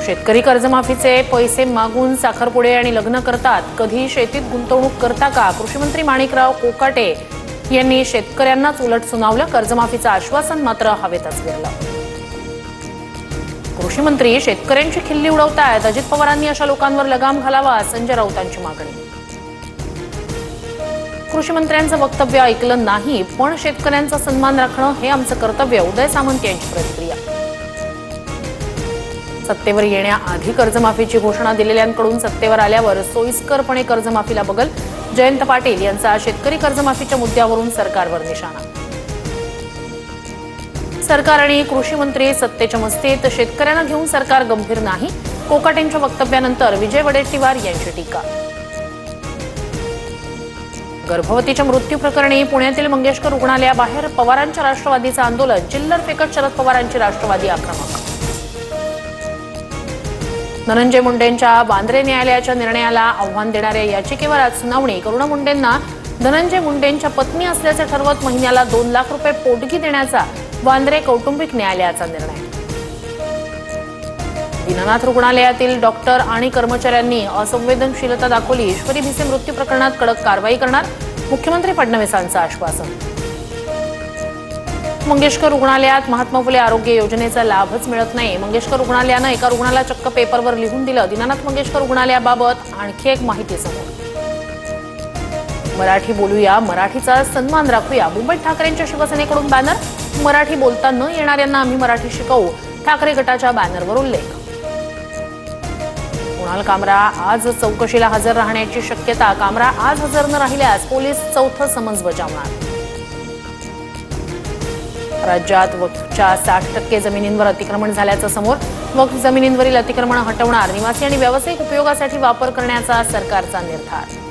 शेतकरी कर्जमाफीचे पैसे मागून साखरपुडे आणि लग्न करतात, कधी शेतीत गुंतवणूक करता का? कृषी मंत्री माणिकराव कोकाटे यांनी शेतकऱ्यांनाच उलट सुनावलं. कर्जमाफीचं आश्वासन मात्र हवेतच विरलं. कृषी मंत्री शेतकऱ्यांची खिल्ली उडवतायत. अजित पवारांनी अशा लोकांवर लगाम घालावा, संजय राऊतांची मागणी. कृषी मंत्र्यांचं वक्तव्य ऐकलं नाही, पण शेतकऱ्यांचा सन्मान राखणं हे आमचं कर्तव्य, उदय सामंत यांची प्रतिक्रिया. सत्तेवर येण्याआधी कर्जमाफीची घोषणा दिलेल्यांकडून सत्तेवर आल्यावर सोयीस्करपणे कर्जमाफीला बगल, जयंत पाटील यांचा शेतकरी कर्जमाफीच्या मुद्द्यावरून सरकारवर निशाणा. सरकार आणि कृषी मंत्री सत्तेच्या मस्तीत, शेतकऱ्यांना घेऊन सरकार गंभीर नाही, कोकाटेंच्या वक्तव्यानंतर विजय वडेट्टीवार यांची टीका. गर्भवतीच्या मृत्यू प्रकरणी पुण्यातील मंगेशकर रुग्णालयाबाहेर पवारांच्या राष्ट्रवादीचं आंदोलन, चिल्लर फेकत शरद पवारांची राष्ट्रवादी आक्रमक. धनंजय मुंडेंच्या वांद्रे न्यायालयाच्या निर्णयाला आव्हान देणाऱ्या याचिकेवर आज सुनावणी. करुणा मुंडेंना धनंजय मुंडेंच्या पत्नी असल्याचे ठरवत महिन्याला 2 लाख रुपये पोटगी देण्याचा वांद्रे कौटुंबिक न्यायालयाचा निर्णय. दीनानाथ रुग्णालयातील डॉक्टर आणि कर्मचाऱ्यांनी असंवेदनशीलता दाखवली, ईश्वरी भिसे मृत्यू प्रकरणात कडक कारवाई करणार, मुख्यमंत्री फडणवीसांचं आश्वासन. मंगेशकर रुग्णालयात महात्मा फुले आरोग्य योजनेचा लाभच मिळत नाही, मंगेशकर रुग्णालयानं एका रुग्णाला चक्क पेपरवर लिहून दिलं. दीनानाथ मंगेशकर रुग्णालयाबाबत आणखी एक माहिती समोर. मराठी बोलूया, मराठीचा सन्मान राखूया, मुंबईत ठाकरेंच्या शिवसेनेकडून बॅनर. मराठी बोलता न येणाऱ्यांना आम्ही मराठी शिकवू, ठाकरे गटाच्या बॅनरवर उल्लेख. कुणाल कामरा आज चौकशीला हजर राहण्याची शक्यता, कामरा आज हजर न राहिल्यास पोलीस 4थं समन्स बजावणार. राज्यात वक्फच्या 60% जमिनींवर अतिक्रमण झाल्याचं समोर, वक्फ जमिनींवरील अतिक्रमण हटवणार, निवासी आणि व्यावसायिक उपयोगासाठी वापर करण्याचा सरकारचा निर्धार.